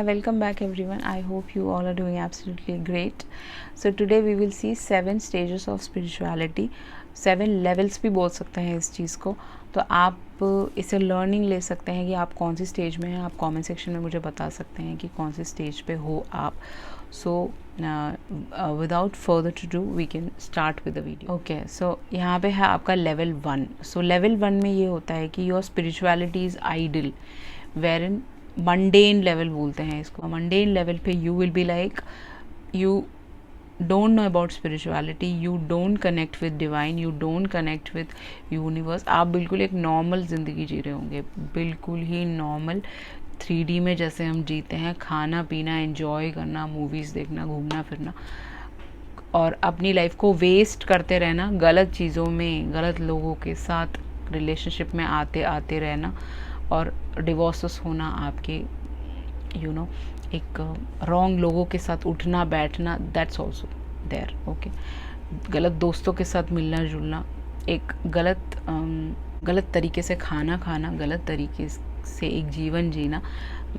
welcome back everyone. I hope you all are doing absolutely great. So today we will see 7 stages of spirituality. 7 levels भी बोल सकते हैं इस चीज़ को. तो आप इसे लर्निंग ले सकते हैं कि आप कौन सी स्टेज में हैं. आप कमेंट सेक्शन में मुझे बता सकते हैं कि कौन सी स्टेज पे हो आप. So without further to do we can start with the video. Okay, so यहाँ पे है आपका लेवल 1. सो लेवल 1 में ये होता है कि your spirituality is idle, where in mundane level बोलते हैं इसको. मंडेन लेवल पे you will be like you don't know about spirituality, you don't connect with divine, you don't connect with universe. आप बिल्कुल एक नॉर्मल ज़िंदगी जी रहे होंगे, बिल्कुल ही नॉर्मल 3D में जैसे हम जीते हैं. खाना पीना, एंजॉय करना, मूवीज़ देखना, घूमना फिरना और अपनी लाइफ को वेस्ट करते रहना गलत चीज़ों में, गलत लोगों के साथ रिलेशनशिप में आते आते रहना और डिवोर्सेस होना आपके एक रॉन्ग लोगों के साथ उठना बैठना, दैट्स ऑल्सो देयर. ओके, गलत दोस्तों के साथ मिलना जुलना, एक गलत तरीके से खाना खाना, गलत तरीके से एक जीवन जीना,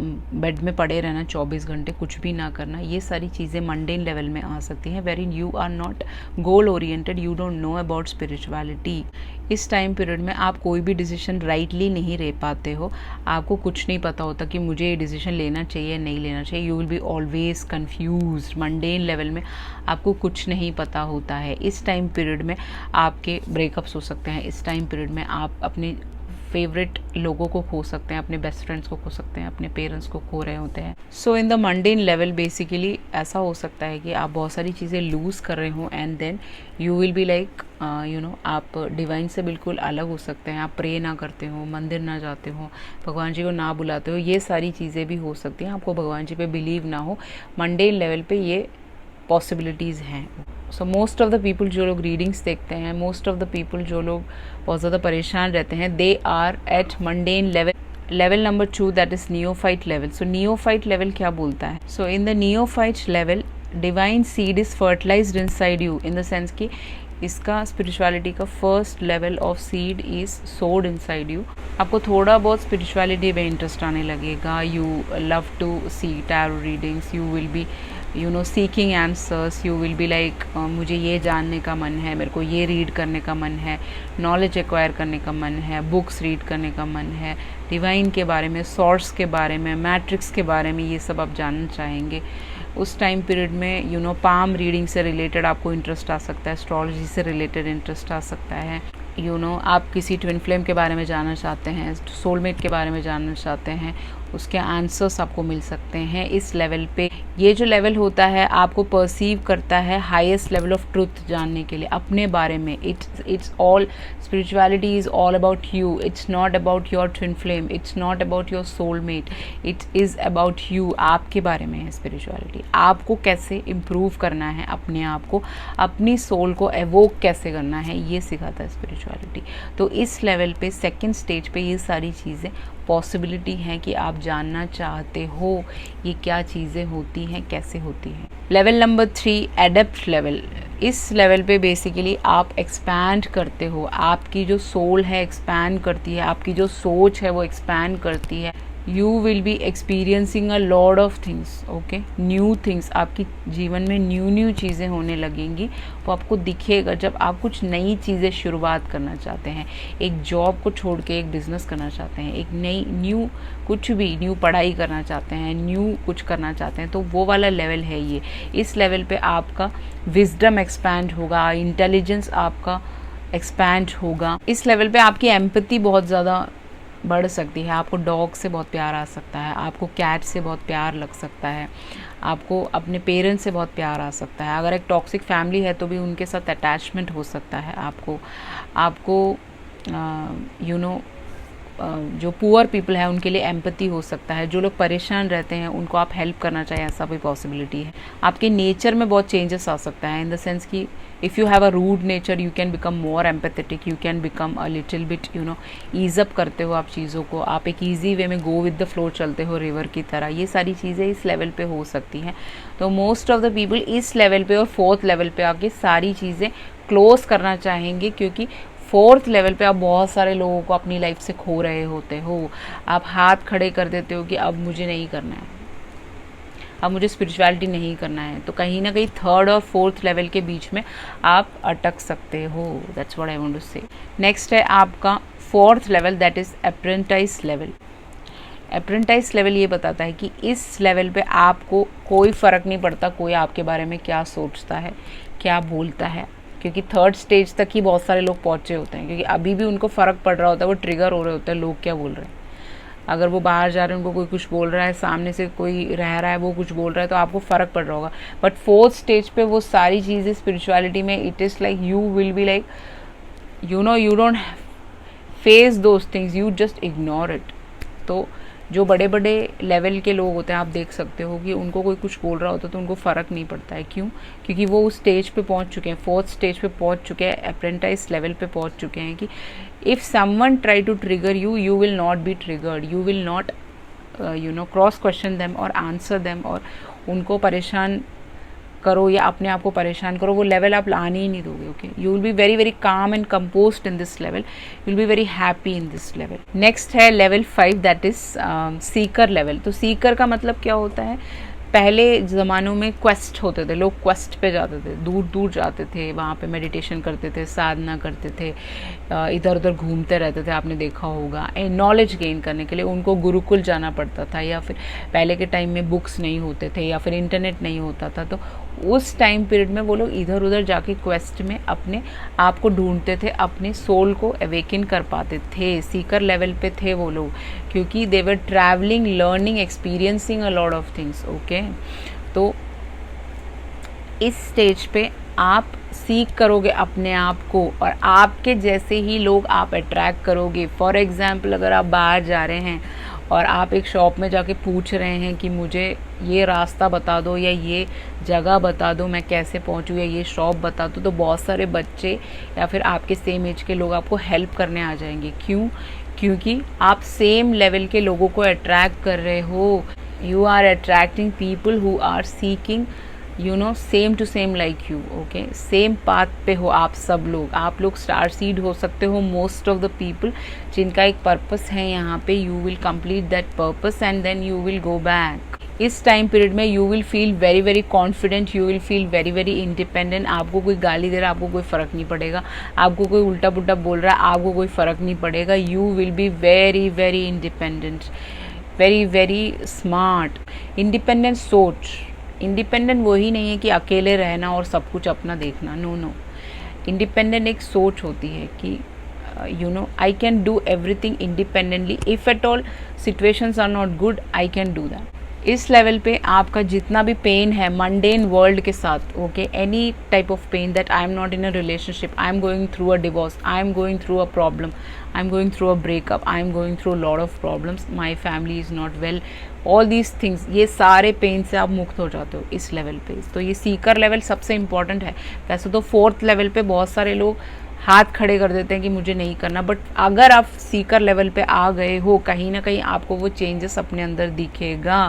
बेड में पड़े रहना 24 घंटे, कुछ भी ना करना, ये सारी चीज़ें मंडेन लेवल में आ सकती हैं. Where in you are not goal oriented, you don't know about spirituality. इस टाइम पीरियड में आप कोई भी डिसीजन राइटली नहीं ले पाते हो. आपको कुछ नहीं पता होता कि मुझे ये डिसीजन लेना चाहिए नहीं लेना चाहिए. You will be always confuse. Mundane level में आपको कुछ नहीं पता होता है. इस टाइम पीरियड में आपके ब्रेकअप्स हो सकते हैं. इस टाइम पीरियड में आप अपने फेवरेट लोगों को खो सकते हैं, अपने बेस्ट फ्रेंड्स को खो सकते हैं, अपने पेरेंट्स को खो रहे होते हैं. So in the mundane level basically ऐसा हो सकता है कि आप बहुत सारी चीज़ें लूज़ कर रहे हो and then you will be like आप डिवाइन से बिल्कुल अलग हो सकते हैं. आप प्रे ना करते हो, मंदिर ना जाते हो, भगवान जी को ना बुलाते हो. ये सारी चीज़ें भी हो सकती हैं. आपको भगवान जी पे बिलीव ना हो, मंडेन लेवल पे ये पॉसिबिलिटीज़ हैं. So most of the people जो लोग रीडिंग्स देखते हैं, मोस्ट ऑफ द पीपल जो लोग बहुत ज़्यादा परेशान रहते हैं, they are at mundane level. Level number 2 that is neophyte level. So neophyte level क्या बोलता है? So in the neophyte level divine seed is fertilized inside you, in the sense कि इसका स्पिरिचुअलिटी का first level of seed is sowed inside you. आपको थोड़ा बहुत spirituality में इंटरेस्ट आने लगेगा. You love to see tarot readings, you will be seeking answers, you will be like मुझे ये जानने का मन है, मेरे को ये रीड करने का मन है, नॉलेज एक्वायर करने का मन है, बुक्स रीड करने का मन है, डिवाइन के बारे में, सोर्स के बारे में, मैट्रिक्स के बारे में, ये सब आप जानना चाहेंगे. उस टाइम पीरियड में पाम रीडिंग से रिलेटेड आपको इंटरेस्ट आ सकता है, एस्ट्रोलॉजी से रिलेटेड इंटरेस्ट आ सकता है. आप किसी ट्विन फ्लेम के बारे में जानना चाहते हैं, सोलमेट के बारे में जानना चाहते हैं, उसके आंसर्स आपको मिल सकते हैं इस लेवल पे. ये जो लेवल होता है आपको परसीव करता है हाईएस्ट लेवल ऑफ ट्रुथ जानने के लिए अपने बारे में. It's all spirituality is all about you. It's not about your twin flame, it's not about your soulmate, it is about you. आपके बारे में है स्पिरिचुअलिटी. आपको कैसे इम्प्रूव करना है अपने आप को, अपनी सोल को एवोक कैसे करना है, ये सिखाता है स्पिरिचुअलिटी. तो इस लेवल पे सेकेंड स्टेज पे ये सारी चीज़ें पॉसिबिलिटी हैं कि आप जानना चाहते हो ये क्या चीज़ें होती हैं, कैसे होती हैं. Level number 3 adept level. इस लेवल पे बेसिकली आप एक्सपैंड करते हो. आपकी जो सोल है एक्सपैंड करती है, आपकी जो सोच है वो एक्सपैंड करती है. You will B experiencing a lot of things. Okay, new things आपकी जीवन में न्यू चीज़ें होने लगेंगी. वो आपको दिखेगा जब आप कुछ नई चीज़ें शुरुआत करना चाहते हैं, एक जॉब को छोड़ के एक बिज़नेस करना चाहते हैं, एक न्यू कुछ भी न्यू पढ़ाई करना चाहते हैं, न्यू कुछ करना चाहते हैं, तो वो वाला लेवल है ये. इस लेवल पे आपका विजडम एक्सपैंड होगा, इंटेलिजेंस आपका एक्सपैंड होगा. इस लेवल पे आपकी एम्पैथी बहुत ज़्यादा बढ़ सकती है. आपको डॉग से बहुत प्यार आ सकता है, आपको कैट से बहुत प्यार लग सकता है, आपको अपने पेरेंट्स से बहुत प्यार आ सकता है. अगर एक टॉक्सिक फैमिली है तो भी उनके साथ अटैचमेंट हो सकता है. आपको जो पुअर पीपल है उनके लिए एम्पैथी हो सकता है. जो लोग परेशान रहते हैं उनको आप हेल्प करना चाहिए, ऐसा भी पॉसिबिलिटी है. आपके नेचर में बहुत चेंजेस आ सकता है इन द सेंस कि if you have a rude nature you can become more empathetic, you can become a little bit ease up करते हो आप चीज़ों को. आप एक ईजी वे में गो विद द फ्लो चलते हो रिवर की तरह. ये सारी चीज़ें इस लेवल पे हो सकती हैं. तो मोस्ट ऑफ द पीपल इस लेवल पे और 4th लेवल पे आके सारी चीज़ें क्लोज करना चाहेंगे, क्योंकि 4th लेवल पे आप बहुत सारे लोगों को अपनी लाइफ से खो रहे होते हो. आप हाथ खड़े कर देते हो कि अब मुझे नहीं करना है, अब मुझे स्पिरिचुअलिटी नहीं करना है, तो कहीं ना कहीं थर्ड और फोर्थ लेवल के बीच में आप अटक सकते हो। That's what I want to say. Next है आपका fourth level, that is apprentice level. Apprentice level ये बताता है कि इस लेवल पे आपको कोई फ़र्क नहीं पड़ता कोई आपके बारे में क्या सोचता है, क्या बोलता है, क्योंकि थर्ड स्टेज तक ही बहुत सारे लोग पहुँचे होते हैं, क्योंकि अभी भी उनको फ़र्क पड़ रहा होता है, वो ट्रिगर हो रहे होते हैं लोग क्या बोल रहे हैं। अगर वो बाहर जा रहे हैं, उनको कोई कुछ बोल रहा है, सामने से कोई रह रहा है वो कुछ बोल रहा है, तो आपको फ़र्क पड़ रहा होगा। बट फोर्थ स्टेज पे वो सारी चीज़ें स्पिरिचुअलिटी में, it is like you will be like you don't face those things, you just ignore it. तो जो बड़े बड़े लेवल के लोग होते हैं, आप देख सकते हो कि उनको कोई कुछ बोल रहा होता है तो उनको फ़र्क नहीं पड़ता है। क्यों? क्योंकि वो उस स्टेज पे पहुंच चुके हैं, फोर्थ स्टेज पे पहुंच चुके हैं, अप्रेंटाइज लेवल पे पहुंच चुके हैं कि if someone try to trigger you, you will not be triggered, you will not cross question them और आंसर देम, और उनको परेशान करो या अपने आप को परेशान करो, वो लेवल आप लाने ही नहीं दोगे। Okay, you will be very very calm and composed in this level, you will be very happy in this level. Next है level 5, that is seeker level. तो सीकर का मतलब क्या होता है? पहले ज़मानों में क्वेस्ट होते थे, लोग क्वेस्ट पे जाते थे, दूर दूर जाते थे, वहाँ पे मेडिटेशन करते थे, साधना करते थे, इधर उधर घूमते रहते थे, आपने देखा होगा। नॉलेज गेन करने के लिए उनको गुरुकुल जाना पड़ता था, या फिर पहले के टाइम में बुक्स नहीं होते थे या फिर इंटरनेट नहीं होता था, तो उस टाइम पीरियड में वो लोग इधर उधर जाके क्वेस्ट में अपने आप को ढूंढते थे, अपने सोल को अवेकन कर पाते थे। सीकर लेवल पे थे वो लोग, क्योंकि they were travelling, learning, experiencing a lot of things. Okay, तो इस स्टेज पे आप सीख करोगे अपने आप को, और आपके जैसे ही लोग आप अट्रैक्ट करोगे। फॉर एग्जाम्पल, अगर आप बाहर जा रहे हैं और आप एक शॉप में जाके पूछ रहे हैं कि मुझे ये रास्ता बता दो या ये जगह बता दो, मैं कैसे पहुंचूं, या ये शॉप बता दो, तो बहुत सारे बच्चे या फिर आपके सेम एज के लोग आपको हेल्प करने आ जाएंगे। क्यों? क्योंकि आप सेम लेवल के लोगों को अट्रैक्ट कर रहे हो। You are attracting people who are seeking same to same like you. Okay, same path पे हो आप सब लोग। आप लोग स्टार सीड हो सकते हो, मोस्ट ऑफ द पीपल जिनका एक पर्पस है यहाँ पे, you will complete that purpose and then you will go back. इस टाइम पीरियड में you will feel very very confident, you will feel very very independent. आपको कोई गाली दे रहा है, आपको कोई फ़र्क नहीं पड़ेगा, आपको कोई उल्टा पुल्टा बोल रहा है, आपको कोई फ़र्क नहीं पड़ेगा। You will be very very independent, very very smart. Independent सोच, इंडिपेंडेंट वही नहीं है कि अकेले रहना और सब कुछ अपना देखना, नो नो। इंडिपेंडेंट एक सोच होती है कि I can do everything independently, if at all situations are not good, I can do that. इस लेवल पे आपका जितना भी पेन है मंडेन वर्ल्ड के साथ, okay, any type of pain that I am not in a relationship, I am going through a divorce, I am going through a problem, I am going through a breakup, I am going through lot of problems, my family is not well, all these things, ये सारे pen से आप मुक्त हो जाते हो इस level पे। तो ये सीकर लेवल सबसे इम्पॉर्टेंट है। वैसे तो फोर्थ लेवल पे बहुत सारे लोग हाथ खड़े कर देते हैं कि मुझे नहीं करना, बट अगर आप सीकर लेवल पे आ गए हो, कहीं ना कहीं आपको वो चेंजेस अपने अंदर दिखेगा,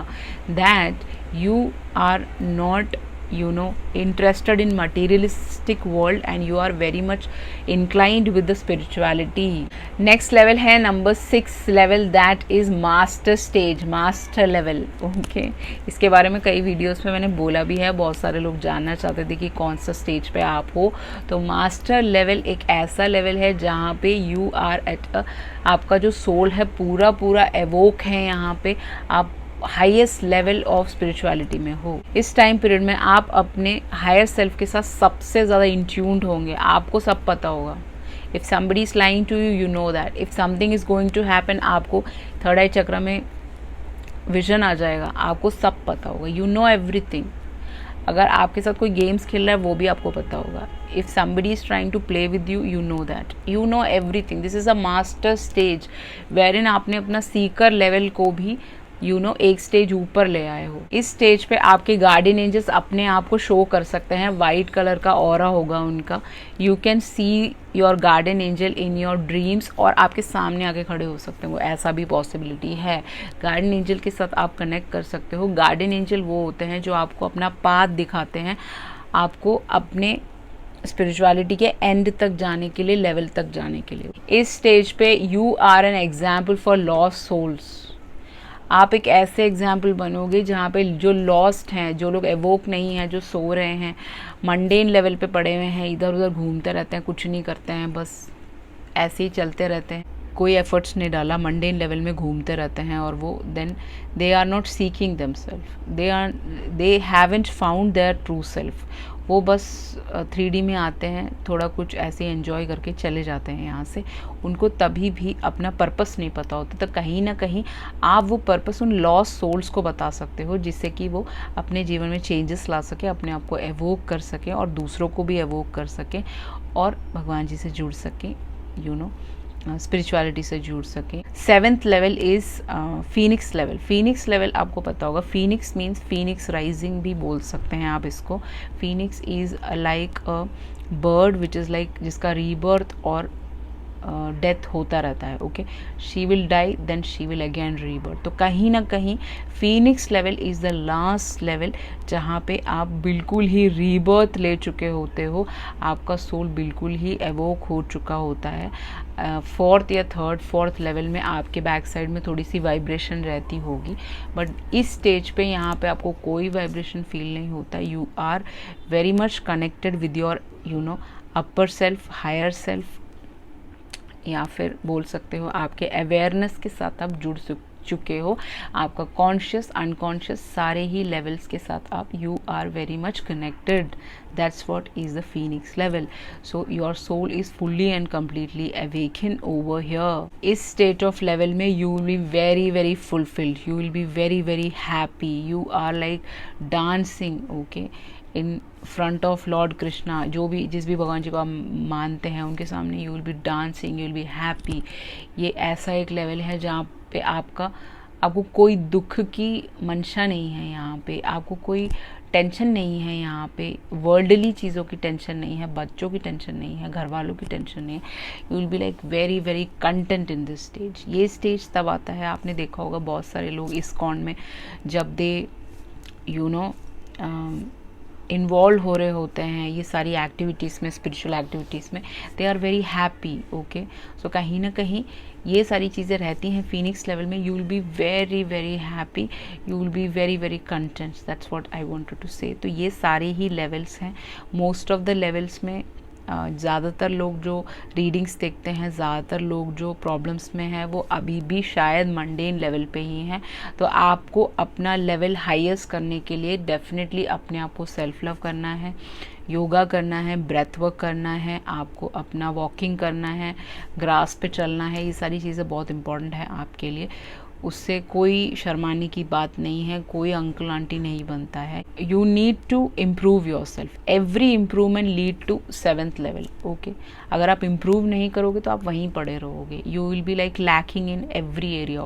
that you are not interested in materialistic world and you are very much inclined with the spirituality. Next level है number 6 level, that is master stage, master level. Okay, इसके बारे में कई वीडियोस में मैंने बोला भी है, बहुत सारे लोग जानना चाहते थे कि कौन सा स्टेज पे आप हो। तो मास्टर लेवल एक ऐसा लेवल है जहाँ पे यू आर एट आपका जो सोल है पूरा पूरा एवोक है, यहाँ पे आप हाईएस्ट लेवल ऑफ स्पिरिचुअलिटी में हो। इस टाइम पीरियड में आप अपने हायर सेल्फ के साथ सबसे ज़्यादा इंट्यून्ड होंगे, आपको सब पता होगा। If somebody is lying to you, you know that. If something is going to happen, आपको थर्ड आई चक्र में विजन आ जाएगा, आपको सब पता होगा, यू नो एवरीथिंग। अगर आपके साथ कोई गेम्स खेल रहा है वो भी आपको पता होगा। If somebody is trying to play with you, you know that, you know everything. This is a master stage wherein आपने अपना सीकर लेवल को भी एक स्टेज ऊपर ले आए हो। इस स्टेज पे आपके गार्डियन एंजल्स अपने आप को शो कर सकते हैं, वाइट कलर का ऑरा होगा उनका। You can see your guardian angel in your dreams, और आपके सामने आके खड़े हो सकते हैं वो, ऐसा भी पॉसिबिलिटी है। गार्डियन एंजल के साथ आप कनेक्ट कर सकते हो। गार्डियन एंजल वो होते हैं जो आपको अपना पाथ दिखाते हैं, आपको अपने स्पिरिचुअलिटी के एंड तक जाने के लिए, लेवल तक जाने के लिए। इस स्टेज पे you are an example for lost souls. आप एक ऐसे एग्जाम्पल बनोगे जहाँ पे जो लॉस्ट हैं, जो लोग एवोक नहीं हैं, जो सो रहे हैं, मंडेन लेवल पे पड़े हुए हैं, इधर उधर घूमते रहते हैं, कुछ नहीं करते हैं, बस ऐसे ही चलते रहते हैं, कोई एफर्ट्स नहीं डाला, मंडेन लेवल में घूमते रहते हैं, और वो then they are not seeking themself, they haven't found their true self. वो बस 3D में आते हैं, थोड़ा कुछ ऐसे एंजॉय करके चले जाते हैं यहाँ से। उनको तभी भी अपना पर्पस नहीं पता होता। तो कहीं ना कहीं आप वो पर्पस उन लॉस्ट सोल्स को बता सकते हो, जिससे कि वो अपने जीवन में चेंजेस ला सके, अपने आप को एवोक कर सकें और दूसरों को भी एवोक कर सकें और भगवान जी से जुड़ सकें, यू नो, स्पिरिचुअलिटी से जुड़ सके। 7th level is Phoenix level. Phoenix level आपको पता होगा, फीनिक्स मीन्स फीनिक्स राइजिंग भी बोल सकते हैं आप इसको। Phoenix is like a bird which is like, जिसका रीबर्थ और डेथ होता रहता है। Okay, she will die then she will again rebirth. तो कहीं ना कहीं phoenix level is the last level जहाँ पे आप बिल्कुल ही रीबर्थ ले चुके होते हो, आपका सोल बिल्कुल ही एवोक हो चुका होता है। 4th या 4th लेवल में आपके बैक साइड में थोड़ी सी वाइब्रेशन रहती होगी, बट इस स्टेज पे यहाँ पे आपको कोई वाइब्रेशन फील नहीं होता। You are very much connected with your upper self, higher self, या फिर बोल सकते हो आपके अवेयरनेस के साथ आप जुड़ चुके हो। आपका कॉन्शियस, अनकॉन्शियस सारे ही लेवल्स के साथ आप you are very much connected. That's what is the phoenix level. So your soul is fully and completely awaken over here. इस स्टेट ऑफ लेवल में you will be very very fulfilled, you will be very very happy, you are like dancing, okay, in front of lord Krishna. जो भी जिस भी भगवान जी को आप मानते हैं उनके सामने you will B dancing, you will be happy. ये ऐसा एक लेवल है जहाँ पे आपको कोई दुख की मंशा नहीं है, यहाँ पे आपको कोई टेंशन नहीं है, यहाँ पे वर्ल्डली चीज़ों की टेंशन नहीं है, बच्चों की टेंशन नहीं है, घर वालों की टेंशन नहीं है। You will be like very very content in this stage. ये स्टेज तब आता है, आपने देखा होगा बहुत सारे लोग इस्कॉन में जब दे इन्वॉल्व हो रहे होते हैं ये सारी एक्टिविटीज़ में, स्पिरिचुअल एक्टिविटीज़ में, they are very happy. Okay, so कहीं ना कहीं ये सारी चीज़ें रहती हैं फीनिक्स लेवल में। You will be very very happy, you will be very very content. That's what I wanted to say. तो ये सारे ही लेवल्स हैं। मोस्ट ऑफ द लेवल्स में ज़्यादातर लोग जो रीडिंग्स देखते हैं, ज़्यादातर लोग जो प्रॉब्लम्स में हैं, वो अभी भी शायद मंडेन लेवल पे ही हैं। तो आपको अपना लेवल हाईएस्ट करने के लिए डेफिनेटली अपने आप को सेल्फ लव करना है, योगा करना है, ब्रेथ वर्क करना है, आपको अपना वॉकिंग करना है, ग्रास पे चलना है। ये सारी चीज़ें बहुत इंपॉर्टेंट है आपके लिए। उससे कोई शर्माने की बात नहीं है, कोई अंकल आंटी नहीं बनता है। You need to improve your self. Every improvement lead to 7th level. Okay, अगर आप इम्प्रूव नहीं करोगे तो आप वहीं पड़े रहोगे। You will be like lacking in every area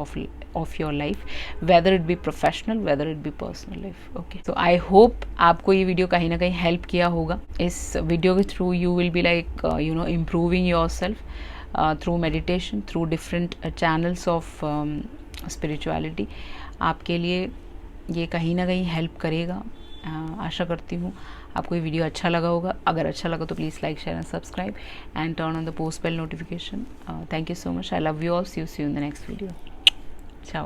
of your life, whether it be professional, whether it be personal life. Okay, तो आई होप आपको ये वीडियो कहीं ना कहीं हेल्प किया होगा। इस वीडियो के through you will be like improving your self through meditation, through different channels of spirituality. आपके लिए ये कहीं ना कहीं हेल्प करेगा। आशा करती हूँ आपको ये वीडियो अच्छा लगा होगा। अगर अच्छा लगा तो please like, share and subscribe and turn on the post bell notification. Thank you so much. I love you all. See you in the next video. Ciao.